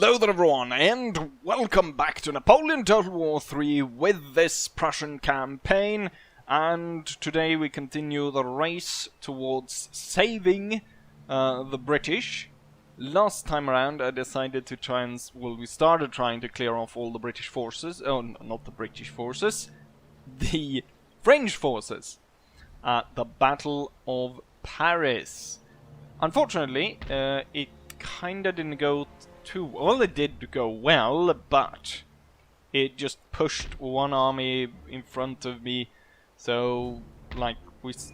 Hello there everyone, and welcome back to Napoleon Total War 3 with this Prussian campaign. And today we continue the race towards saving the British. Last time around I decided to try and... well, we started trying to clear off all the British forces. Oh, not the British forces. The French forces at the Battle of Paris. Unfortunately, it kinda didn't go too well. It did go well, but it just pushed one army in front of me, so like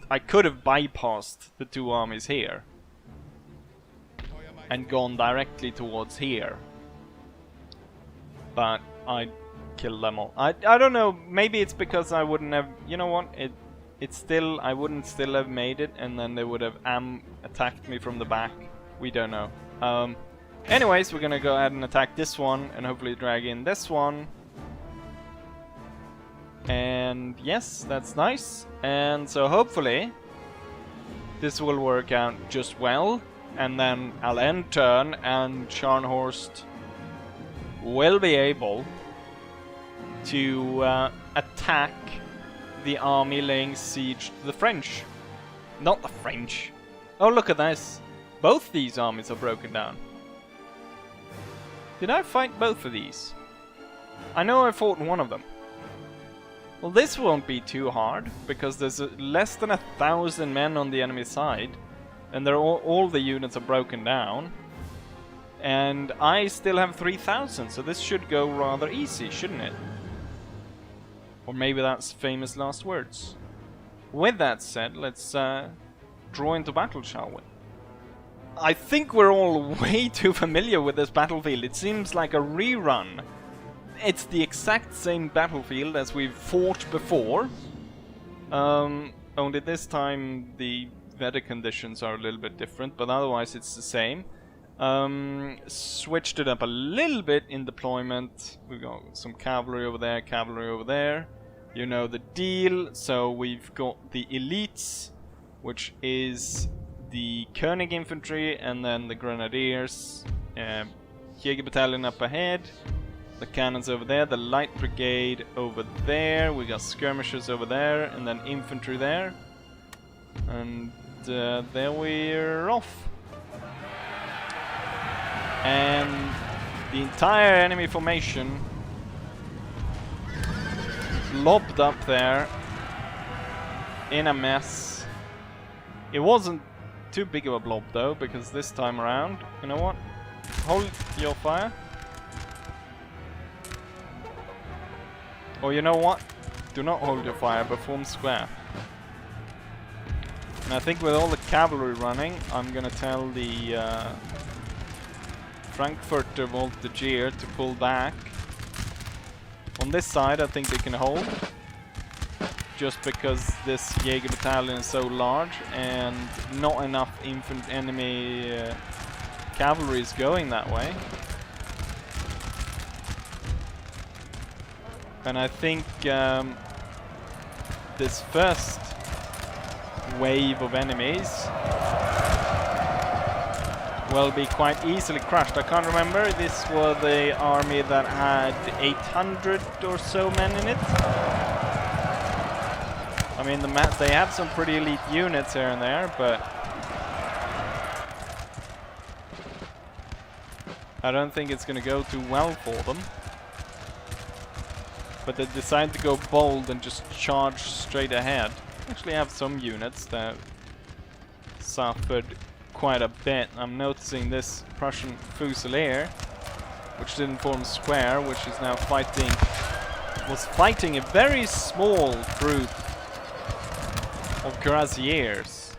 I could have bypassed the two armies here and gone directly towards here, but I killed them all. I don't know, maybe it's because I wouldn't have, you know what, it's still, I wouldn't still have made it, and then they would have attacked me from the back. We don't know. Anyways, we're gonna go ahead and attack this one and hopefully drag in this one. And yes, that's nice. And so hopefully this will work out just well. And then I'll end turn and Scharnhorst will be able to attack the army laying siege to the French. Not the French. Oh, look at this. Both these armies are broken down. Did I fight both of these? I know I fought one of them. Well, this won't be too hard, because there's less than 1,000 men on the enemy side, and they're all the units are broken down. And I still have 3,000, so this should go rather easy, shouldn't it? Or maybe that's famous last words. With that said, let's draw into battle, shall we? I think we're all way too familiar with this battlefield. It seems like a rerun. It's the exact same battlefield as we've fought before. Only this time the weather conditions are a little bit different, but otherwise it's the same. Switched it up a little bit in deployment. We've got some cavalry over there, cavalry over there. You know the deal. So we've got the elites, which is the Koenig infantry, and then the grenadiers, Jäger battalion up ahead, the cannons over there, the light brigade over there, we got skirmishers over there, and then infantry there, and there we're off. And the entire enemy formation lobbed up there in a mess. It wasn't too big of a blob though, because this time around, you know what? Hold your fire. Or you know what? Do not hold your fire, but form square. And I think with all the cavalry running, I'm gonna tell the Frankfurter Voltigeur to pull back. On this side, I think they can hold, just because this Jäger battalion is so large and not enough enemy cavalry is going that way. And I think this first wave of enemies will be quite easily crushed. I can't remember, this was the army that had 800 or so men in it. I mean, they have some pretty elite units here and there, but I don't think it's going to go too well for them. But they decided to go bold and just charge straight ahead. Actually have some units that suffered quite a bit. I'm noticing this Prussian Fusilier, which didn't form square, which is now was fighting a very small group of cuirassiers.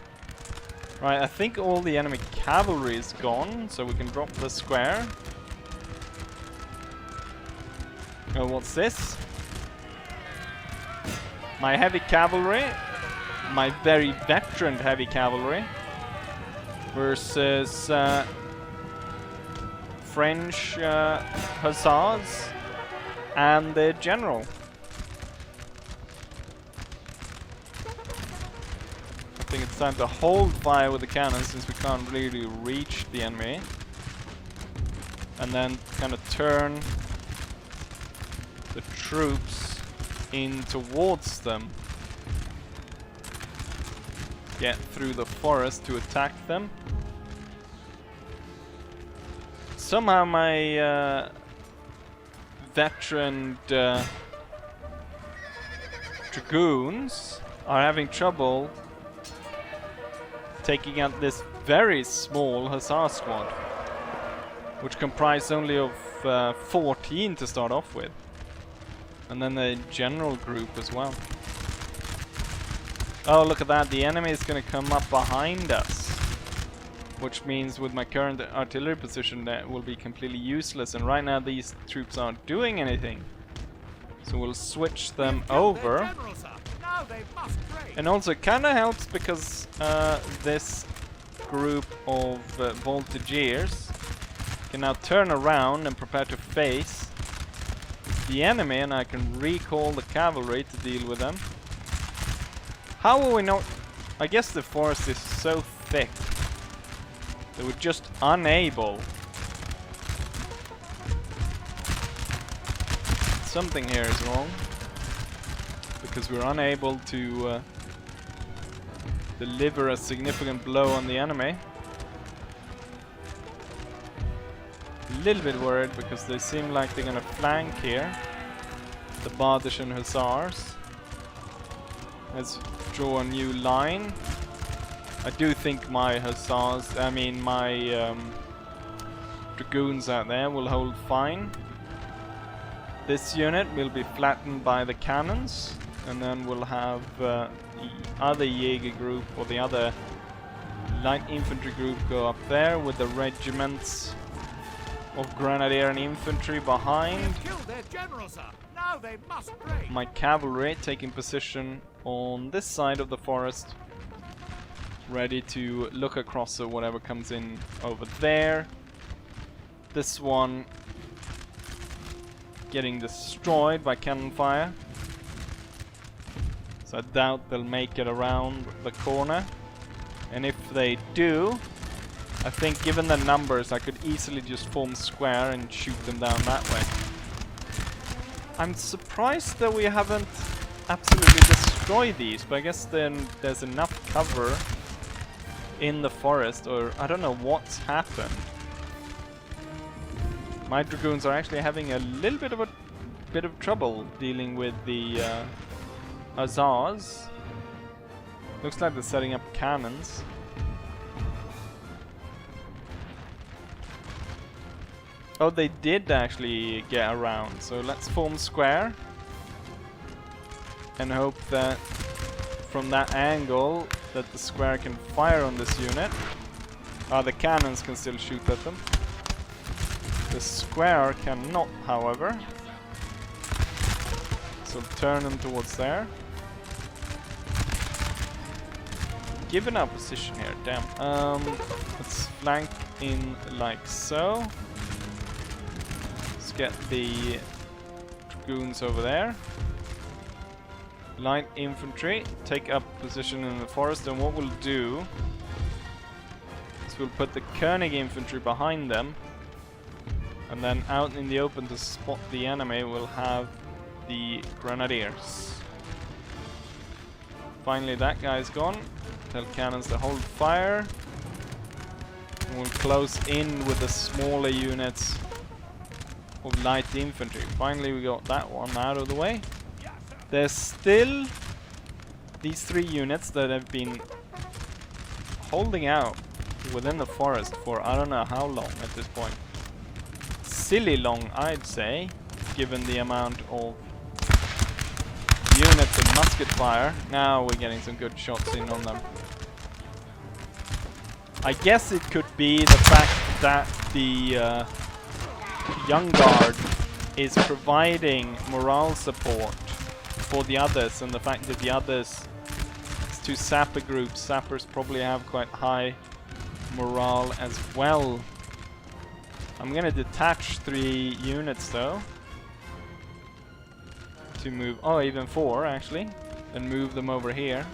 Right, I think all the enemy cavalry is gone, so we can drop the square. Oh, what's this? My heavy cavalry, my very veteran heavy cavalry, versus French hussars and their general. I think it's time to hold fire with the cannons, since we can't really reach the enemy. and then kind of turn the troops in towards them. Get through the forest to attack them. Somehow my veteran dragoons are having trouble taking out this very small hussar squad, which comprised only of 14 to start off with, and then the general group as well. Oh, look at that, the enemy is going to come up behind us, which means with my current artillery position that will be completely useless, and right now these troops aren't doing anything. So we'll switch them over. And also it kinda helps because this group of voltigeurs can now turn around and prepare to face the enemy, and I can recall the cavalry to deal with them. How will we know? I guess the forest is so thick that we're just unable. Something here is wrong, because we're unable to deliver a significant blow on the enemy. A little bit worried because they seem like they're gonna flank here. The Badischen Hussars. Let's draw a new line. I do think my hussars, my dragoons out there will hold fine. This unit will be flattened by the cannons, and then we'll have the other Jäger group, or the other light infantry group, go up there with the regiments of grenadier and infantry behind. My cavalry taking position on this side of the forest, ready to look across at whatever comes in over there. This one getting destroyed by cannon fire, so I doubt they'll make it around the corner, and if they do, I think given the numbers I could easily just form square and shoot them down that way. I'm surprised that we haven't absolutely destroyed these, but I guess then there's enough cover in the forest, or I don't know what's happened. My dragoons are actually having a little bit of trouble dealing with the hussars. Looks like they're setting up cannons. Oh, they did actually get around, so let's form square and hope that from that angle that the square can fire on this unit. The cannons can still shoot at them. The square cannot, however. So turn them towards there. Given our position here, damn. Let's flank in like so. Let's get the dragoons over there. Light infantry, take up position in the forest, and what we'll do is we'll put the Koenig infantry behind them, and then out in the open to spot the enemy we'll have the grenadiers. Finally that guy's gone. Tell cannons to hold fire. And we'll close in with the smaller units of light infantry. Finally we got that one out of the way. There's still these 3 units that have been holding out within the forest for I don't know how long at this point. Silly long, I'd say, given the amount of units and musket fire. Now we're getting some good shots in on them. I guess it could be the fact that the Young Guard is providing morale support for the others, and the fact that the others, it's 2 sapper groups, sappers probably have quite high morale as well. I'm gonna detach 3 units though to move, oh even 4 actually, and move them over here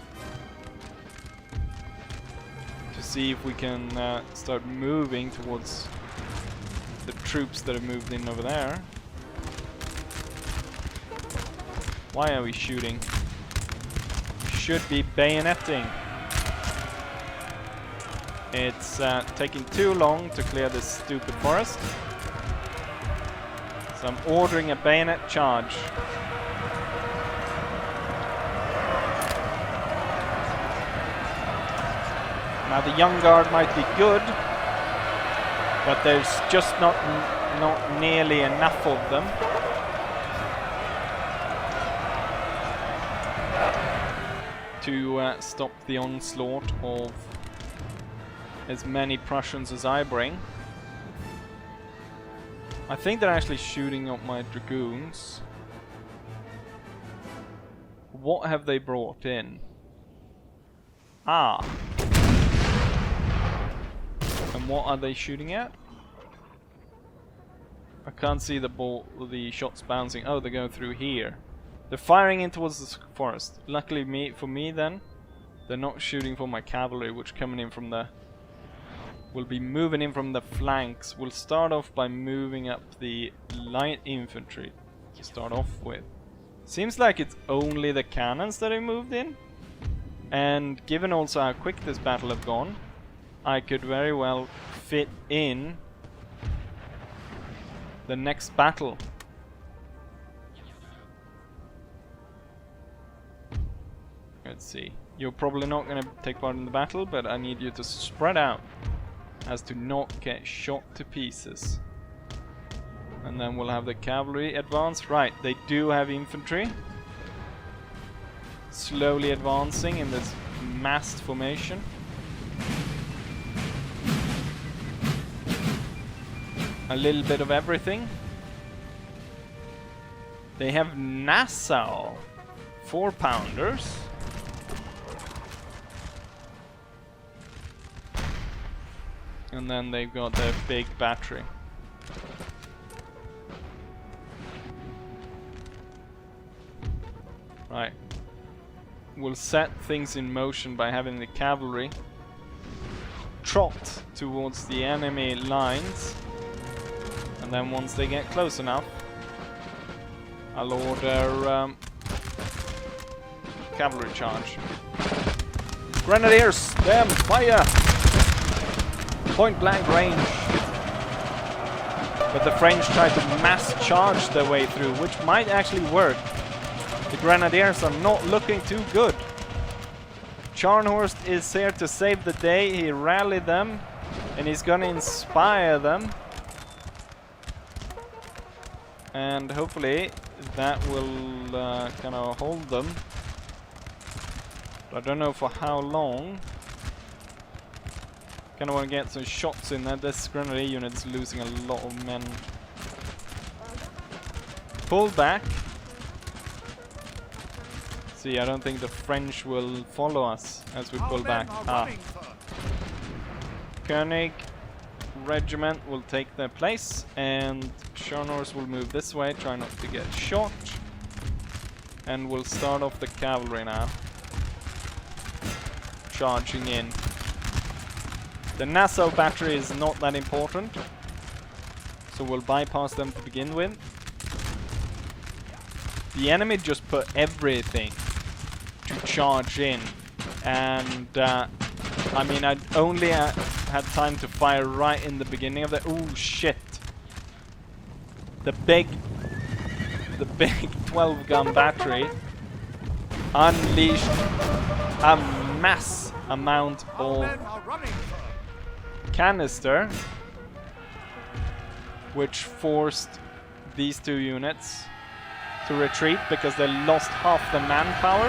to see if we can start moving towards the troops that have moved in over there. Why are we shooting? We should be bayoneting. It's taking too long to clear this stupid forest. So I'm ordering a bayonet charge. Now the young guard might be good, but there's just not nearly enough of them. To stop the onslaught of as many Prussians as I bring. I think they're actually shooting at my dragoons. What have they brought in? Ah. And what are they shooting at? I can't see the shots bouncing. Oh, they're going through here. They're firing in towards the forest. Luckily for me then, they're not shooting for my cavalry, which coming in from the... will be moving in from the flanks. We'll start off by moving up the light infantry to start off with. Seems like it's only the cannons that have moved in. And given also how quick this battle have gone, I could very well fit in the next battle. Let's see. You're probably not going to take part in the battle, but I need you to spread out as to not get shot to pieces. And then we'll have the cavalry advance. Right, they do have infantry. Slowly advancing in this massed formation. A little bit of everything. They have Nassau 4-pounders. And then they've got their big battery. Right. We'll set things in motion by having the cavalry trot towards the enemy lines. And then once they get close enough, I'll order cavalry charge. Grenadiers, them, fire! Point blank range. But the French tried to mass charge their way through, which might actually work. The Grenadiers are not looking too good. Scharnhorst is here to save the day. He rallied them and he's gonna inspire them. And hopefully that will kind of hold them. But I don't know for how long. Kind of want to get some shots in there. This grenadier unit is losing a lot of men. Pull back. See, I don't think the French will follow us as we pull back. Ah. Koenig regiment will take their place, and Scharnhorst will move this way, try not to get shot. And we'll start off the cavalry now. Charging in. The Nassau battery is not that important, so we'll bypass them to begin with. The enemy just put everything to charge in, and I mean, I only had time to fire right in the beginning of the... Oh shit! The big 12-gun battery unleashed a mass amount of canister, which forced these two units to retreat because they lost half the manpower.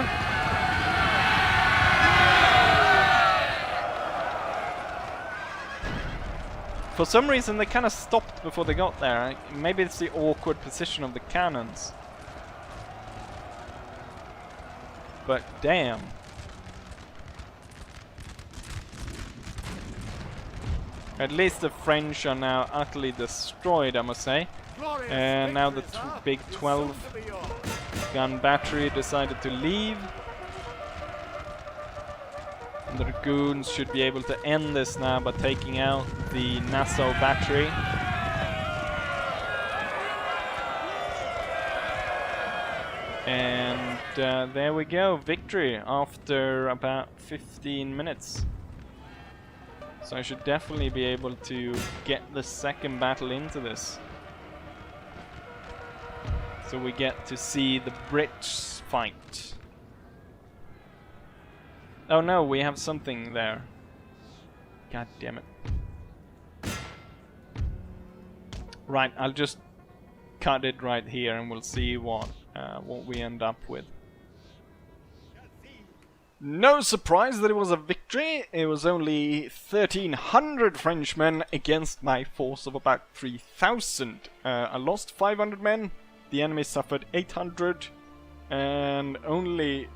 For some reason they kind of stopped before they got there. Maybe it's the awkward position of the cannons. But damn. At least the French are now utterly destroyed, I must say. And now the big 12-gun battery decided to leave. And the Dragoons should be able to end this now by taking out the Nassau battery. And there we go, victory after about 15 minutes. So I should definitely be able to get the second battle into this. So we get to see the Brits fight. Oh no, we have something there. God damn it. Right, I'll just cut it right here and we'll see what we end up with. No surprise that it was a victory. It was only 1,300 Frenchmen against my force of about 3,000. I lost 500 men. The enemy suffered 800. And only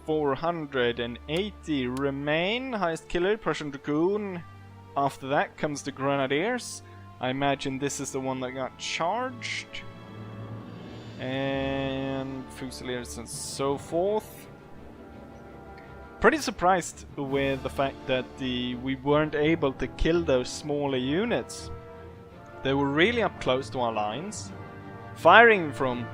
480 remain. Highest killer, Prussian Dragoon. After that comes the Grenadiers. I imagine this is the one that got charged. And Fusiliers and so forth. Pretty surprised with the fact that we weren't able to kill those smaller units. They were really up close to our lines, firing from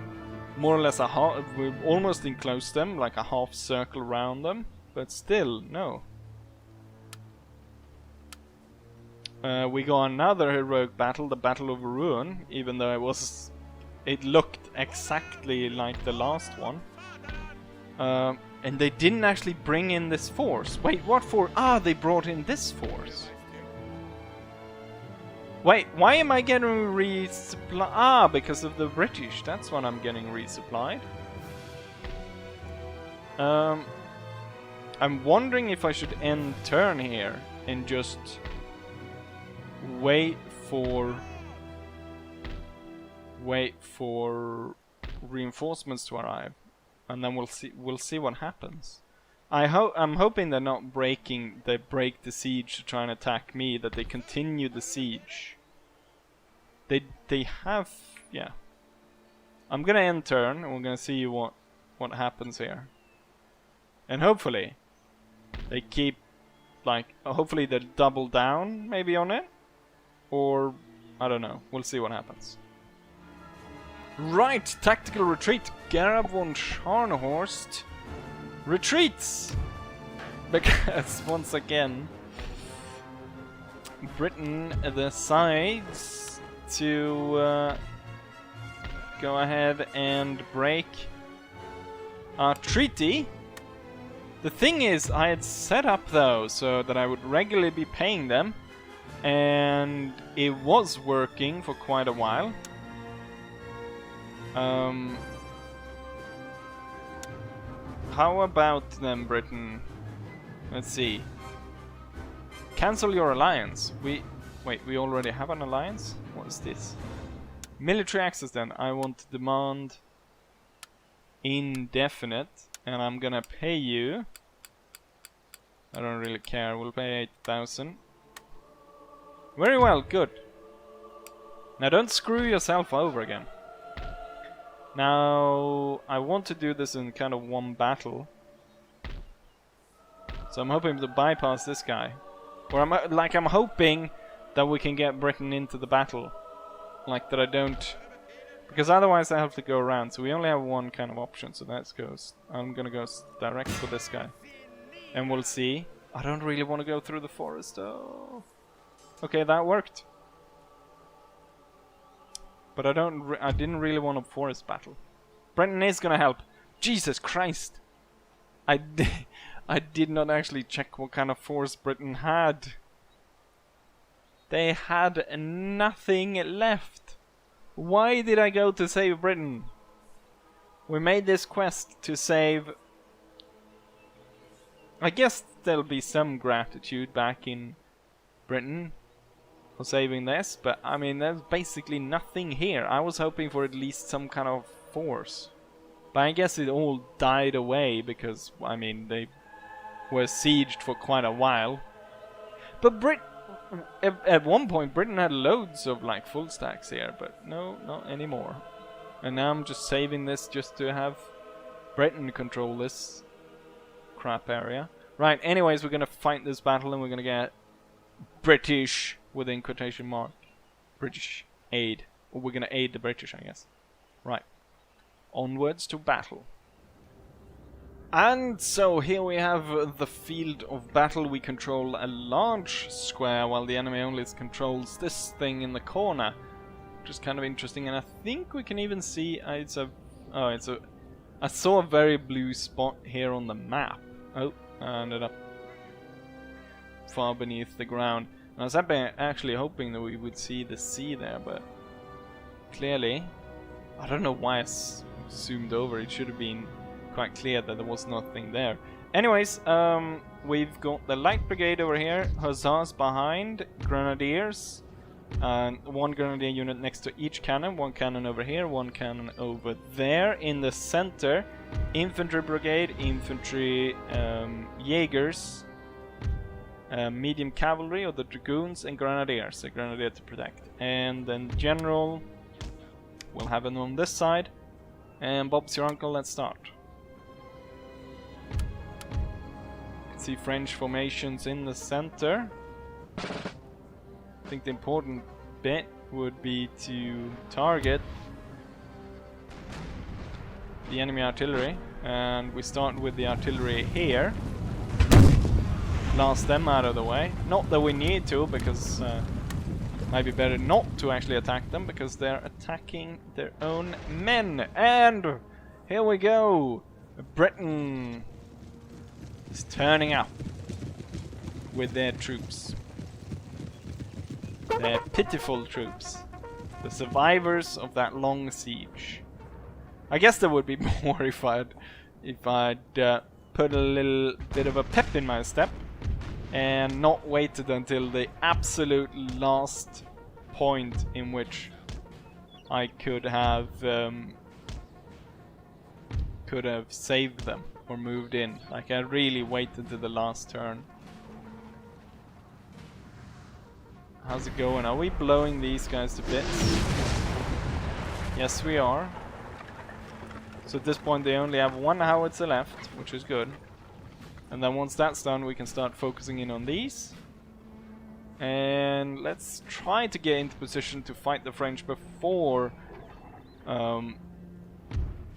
more or less a half. We almost enclosed them, like a half circle around them, but still, no. We got another heroic battle, the Battle of Rouen, even though it looked exactly like the last one. And they didn't actually bring in this force. Wait, what force? Ah, they brought in this force. Wait, why am I getting resupplied? Ah, because of the British. That's when I'm getting resupplied. I'm wondering if I should end turn here and just wait for reinforcements to arrive. And then we'll see what happens. I'm hoping they're not break the siege to try and attack me, that they continue the siege. They have, yeah. I'm gonna end turn and we're gonna see what happens here. And hopefully they keep, like, hopefully they'll double down maybe on it, or I don't know. We'll see what happens. Right, tactical retreat. Gerhard von Scharnhorst retreats! Because, once again, Britain decides to go ahead and break our treaty. The thing is, I had set up though so that I would regularly be paying them, and it was working for quite a while. How about them, Britain? Let's see. Cancel your alliance. We already have an alliance? What is this? Military access then. I want to demand indefinite, and I'm gonna pay you. I don't really care. We'll pay 8,000. Very well, good. Now don't screw yourself over again. Now, I want to do this in kind of one battle. So I'm hoping to bypass this guy. Or I'm hoping that we can get Britain into the battle. Like that I don't... Because otherwise I have to go around. So we only have one kind of option. So that's goes. I'm gonna go direct for this guy. And we'll see. I don't really want to go through the forest though. Okay, that worked. But I didn't really want a forest battle. Britain is gonna help. Jesus Christ! I did not actually check what kind of force Britain had. They had nothing left. Why did I go to save Britain? We made this quest to save... I guess there'll be some gratitude back in Britain for saving this, but I mean there's basically nothing here. I was hoping for at least some kind of force, but I guess it all died away because I mean they were sieged for quite a while. But at one point Britain had loads of like full stacks here, but no, not anymore. And now I'm just saving this just to have Britain control this crap area. Right, anyways, we're gonna fight this battle and we're gonna get British, within quotation mark, British aid. Or we're gonna aid the British, I guess. Right. Onwards to battle. And so here we have the field of battle. We control a large square while the enemy only controls this thing in the corner, which is kind of interesting. And I think we can even see I saw a very blue spot here on the map. Oh, I ended up far beneath the ground. I was actually hoping that we would see the sea there, but clearly, I don't know why I zoomed over. It should have been quite clear that there was nothing there. Anyways, we've got the light brigade over here, hussars behind, grenadiers, and one grenadier unit next to each cannon, one cannon over here, one cannon over there. In the center, infantry brigade, infantry, Jaegers, medium cavalry or the dragoons, and grenadiers, a grenadier to protect. And then general, we'll have it on this side. And Bob's your uncle, let's start. See French formations in the center. I think the important bit would be to target the enemy artillery, and we start with the artillery here. Blast them out of the way. Not that we need to, because it might be better not to actually attack them, because they're attacking their own men. And here we go. Britain is turning up with their troops. Their pitiful troops. The survivors of that long siege. I guess there would be more if I'd put a little bit of a pep in my step and not waited until the absolute last point in which I could have saved them or moved in. Like, I really waited to the last turn. How's it going? Are we blowing these guys to bits? Yes, we are. So at this point they only have one howitzer left, which is good. And then once that's done, we can start focusing in on these. And let's try to get into position to fight the French before the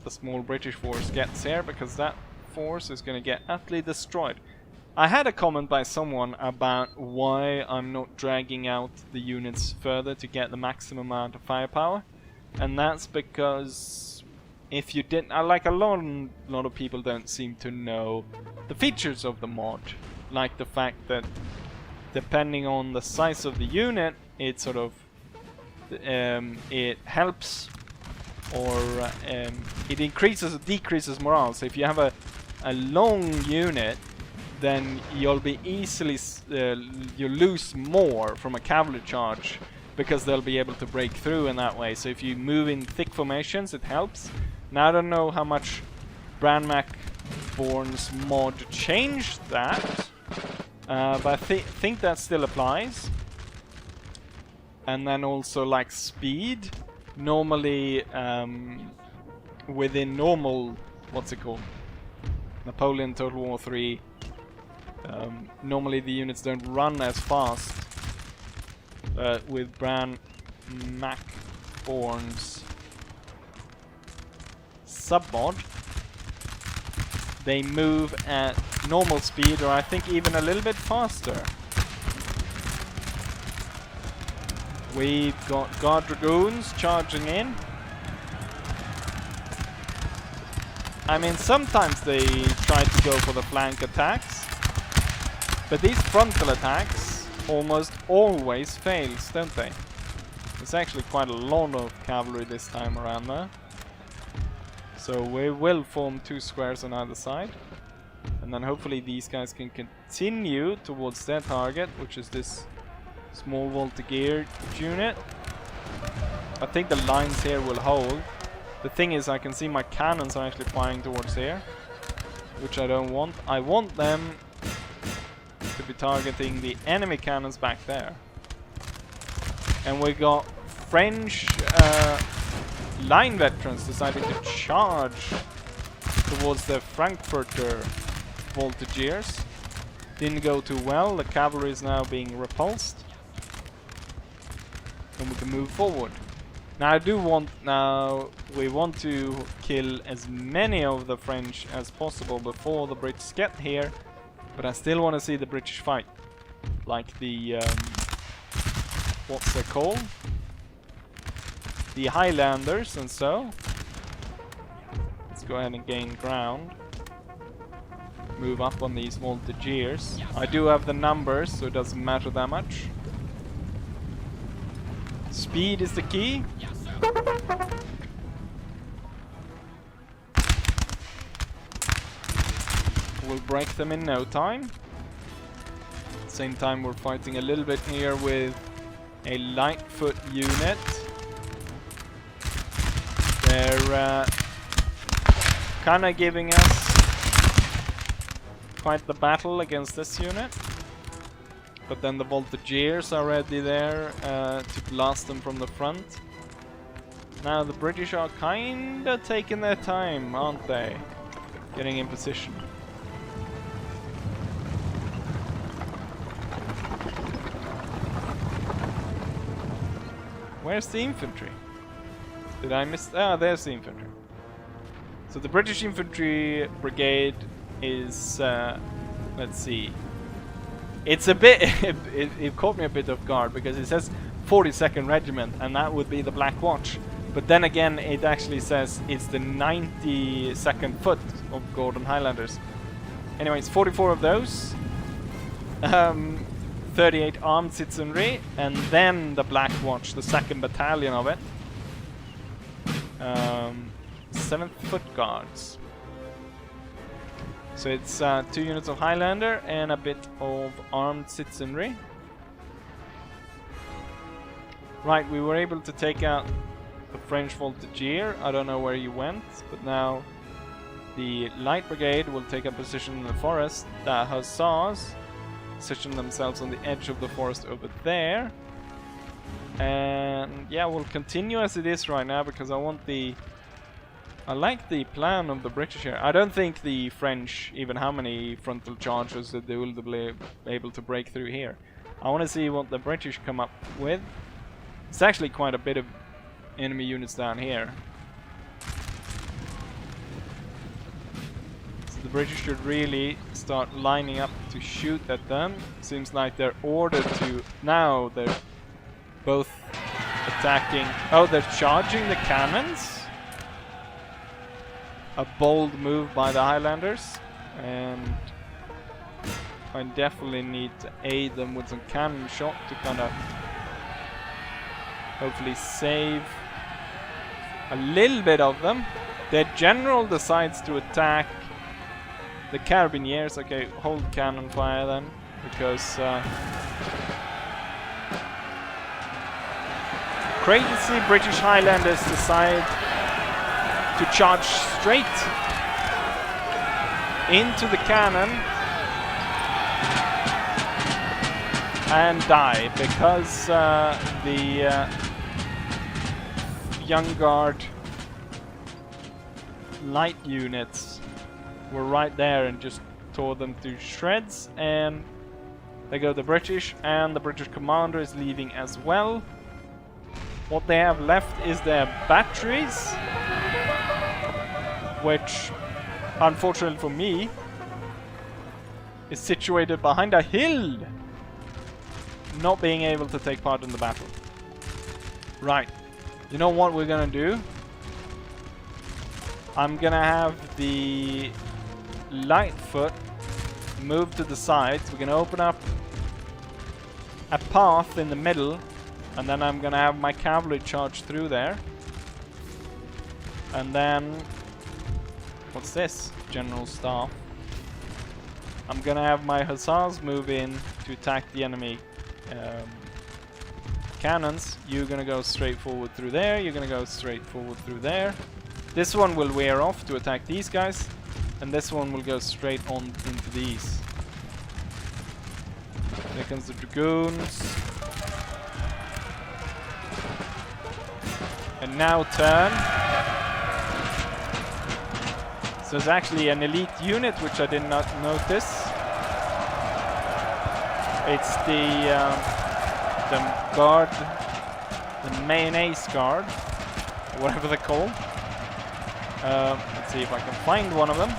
small British force gets here, because that force is going to get utterly destroyed. I had a comment by someone about why I'm not dragging out the units further to get the maximum amount of firepower, and that's because if you didn't, like a lot of people don't seem to know the features of the mod, like the fact that depending on the size of the unit, it sort of it helps or it increases or decreases morale. So if you have a long unit, then you'll be easily you lose more from a cavalry charge, because they'll be able to break through in that way. So if you move in thick formations, it helps. Now I don't know how much Bran Macborn's mod changed that, but I think that still applies. And then also, like, speed, normally within normal, what's it called, Napoleon Total War 3, normally the units don't run as fast. With Bran Macborn's submod, they move at normal speed, or I think even a little bit faster. We've got Guard Dragoons charging in. I mean, sometimes they try to go for the flank attacks, but these frontal attacks almost always fails, don't they? There's actually quite a lot of cavalry this time around there. So we will form two squares on either side, and then hopefully these guys can continue towards their target, which is this small Voltigeur unit. I think the lines here will hold. The thing is, I can see my cannons are actually firing towards here, which I don't want. I want them to be targeting the enemy cannons back there. And we got French line veterans deciding to charge towards the Frankfurter Voltigeurs. Didn't go too well. The cavalry is now being repulsed, and we can move forward. Now we want to kill as many of the French as possible before the Brits get here, but I still want to see the British fight. Like the, what's they called? The Highlanders and so. Let's go ahead and gain ground. Move up on these volunteers. I do have the numbers, so it doesn't matter that much. Speed is the key. We'll break them in no time. Same time we're fighting a little bit here with a light foot unit. They're kinda giving us quite the battle against this unit. But then the volunteers are already there to blast them from the front. Now the British are kinda taking their time, aren't they? Getting in position. Where's the infantry? Did I miss? Ah, there's the infantry. So the British infantry brigade is, let's see. It's a bit, it caught me a bit off guard because it says 42nd Regiment and that would be the Black Watch. But then again, it actually says it's the 92nd Foot of Gordon Highlanders. Anyways, 44 of those. 38 armed citizenry, and then the Black Watch, the 2nd battalion of it. 7th Foot Guards. So it's 2 units of Highlander and a bit of armed citizenry. Right, we were able to take out the French volunteer. I don't know where you went, but now the Light Brigade will take a position in the forest. The Hussars position themselves on the edge of the forest over there. And yeah, we'll continue as it is right now because I like the plan of the British here. I don't think the French, even how many frontal charges that they will be able to break through here. I want to see what the British come up with. It's actually quite a bit of enemy units down here. So the British should really start lining up to shoot at them. Seems like they're ordered to... Now they're both attacking... Oh, they're charging the cannons? A bold move by the Highlanders. And I definitely need to aid them with some cannon shot to kind of hopefully save a little bit of them. Their general decides to attack the Carabiniers. Okay, hold cannon fire then, because crazy British Highlanders decide to charge straight into the cannon and die because the Young Guard light units were right there and just tore them to shreds. And they go the British, and the British commander is leaving as well. What they have left is their batteries, which unfortunately for me is situated behind a hill, not being able to take part in the battle. Right, you know what we're gonna do? I'm gonna have the Lightfoot move to the sides. We're gonna open up a path in the middle, and then I'm gonna have my cavalry charge through there. And then, what's this? General Staff. I'm gonna have my hussars move in to attack the enemy cannons. You're gonna go straight forward through there. You're gonna go straight forward through there. This one will wear off to attack these guys, and this one will go straight on into these. There comes the dragoons. And now turn. So it's actually an elite unit, which I did not notice. It's the guard, the Mayonnaise Guard, or whatever they're called. Let's see if I can find one of them.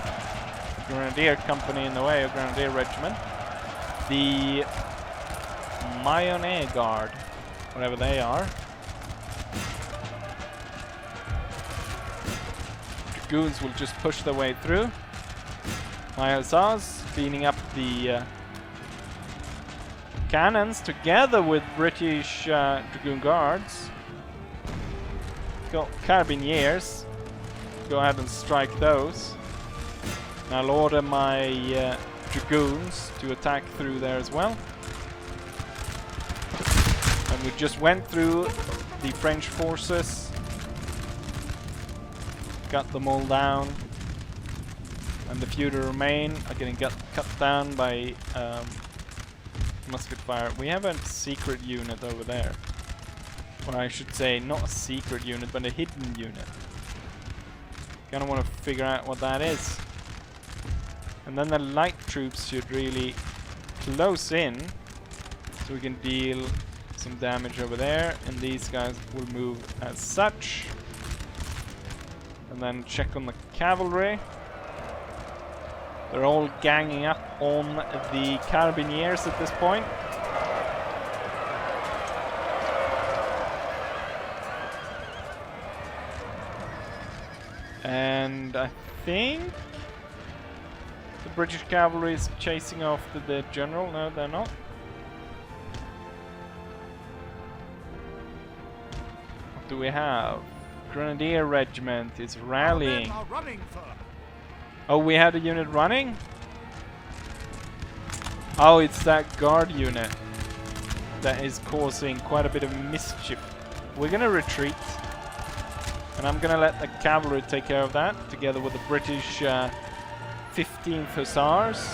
Grenadier Company in the way, or Grenadier Regiment. The Mayonnaise Guard, whatever they are. Dragoons will just push their way through. My hussars speeding up the cannons together with British Dragoon Guards. Got Carabiniers. Go ahead and strike those. And I'll order my Dragoons to attack through there as well. And we just went through the French forces. Got them all down. And the few that remain are getting cut down by musket fire. We have a secret unit over there. Or I should say, not a secret unit, but a hidden unit. Kinda want to figure out what that is. And then the light troops should really close in, so we can deal some damage over there. And these guys will move as such. And then check on the cavalry. They're all ganging up on the Carabiniers at this point. And I think the British cavalry is chasing after the general. No, they're not. What do we have? Grenadier Regiment is rallying. Oh, we had a unit running? Oh, it's that guard unit that is causing quite a bit of mischief. We're gonna retreat. And I'm gonna let the cavalry take care of that, together with the British 15th Hussars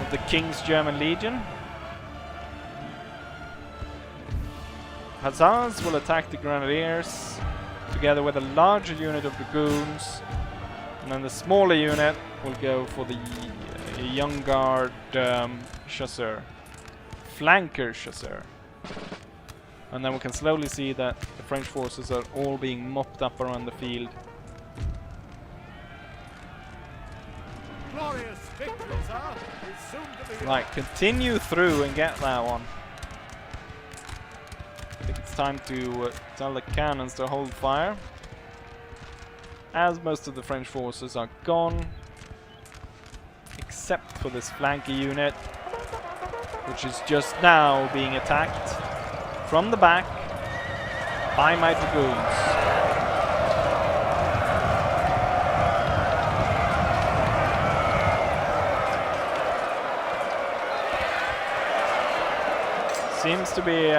of the King's German Legion. Hussars will attack the Grenadiers, together with a larger unit of Dragoons. And then the smaller unit will go for the Young Guard Chasseur. Flanker Chasseur. And then we can slowly see that the French forces are all being mopped up around the field. Glorious victory, sir, is soon to be. Right, continue through and get that one. I think it's time to tell the cannons to hold fire, as most of the French forces are gone, except for this flanker unit, which is just now being attacked from the back by my Dragoons. Seems to be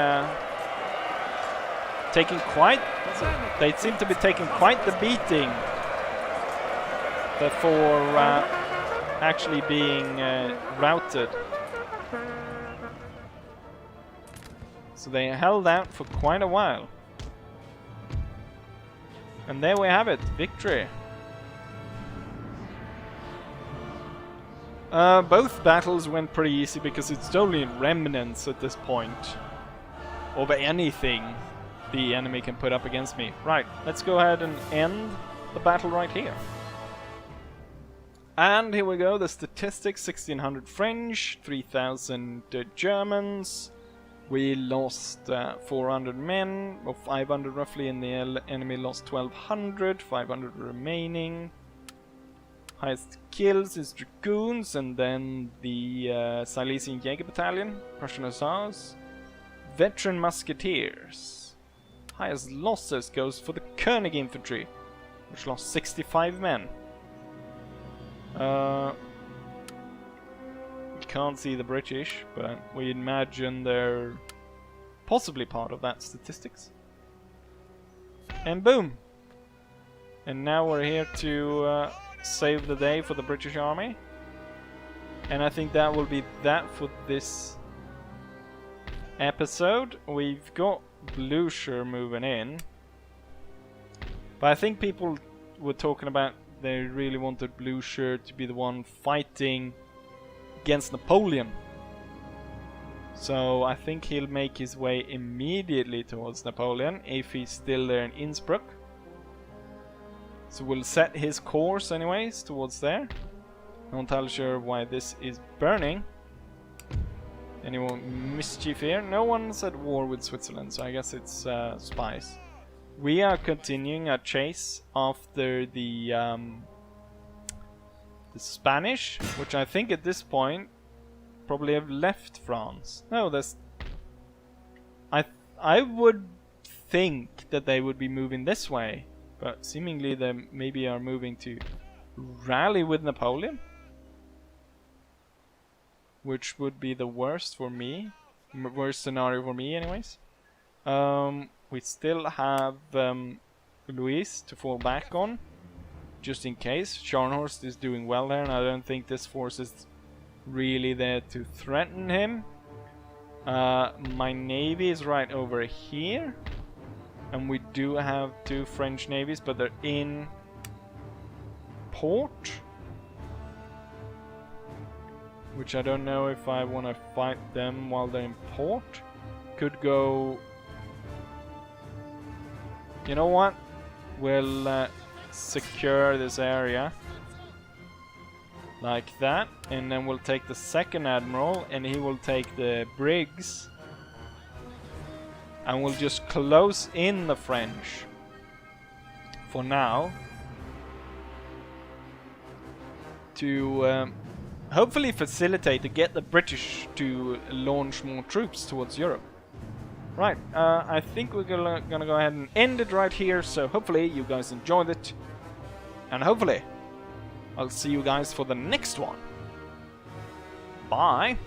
taking quite... They seem to be taking quite the beating before actually being routed. So they held out for quite a while. And there we have it, victory. Both battles went pretty easy because it's only remnants at this point of anything the enemy can put up against me. Right, let's go ahead and end the battle right here. And here we go, the statistics: 1600 French, 3000 Germans. We lost 400 men, or 500 roughly, and the enemy lost 1200, 500 remaining. Highest kills is Dragoons, and then the Silesian Jäger Battalion, Prussian Hussars. Veteran Musketeers. Highest losses goes for the Koenig Infantry, which lost 65 men. Can't see the British, but we imagine they're possibly part of that statistics. And boom! And now we're here to save the day for the British Army. And I think that will be that for this episode. We've got Blucher moving in, but I think people were talking about they really wanted Blucher to be the one fighting against Napoleon. So I think he'll make his way immediately towards Napoleon if he's still there in Innsbruck. So we'll set his course anyways towards there. Not entirely sure why this is burning. Anyone mischief here? No one's at war with Switzerland, so I guess it's spies. We are continuing our chase after the Spanish, which I think at this point probably have left France. No, there's... I would think that they would be moving this way, but seemingly they maybe are moving to rally with Napoleon, which would be the worst for me, worst scenario for me anyways. We still have Louis to fall back on, just in case. Scharnhorst is doing well there, and I don't think this force is really there to threaten him. My navy is right over here, and we do have 2 French navies, but they're in port, which I don't know if I want to fight them while they're in port. Could go... You know what? We'll secure this area like that, and then we'll take the second admiral, and he will take the brigs, and we'll just close in the French for now to hopefully facilitate to get the British to launch more troops towards Europe. Right, I think we're gonna go ahead and end it right here, so hopefully you guys enjoyed it, and hopefully I'll see you guys for the next one. Bye!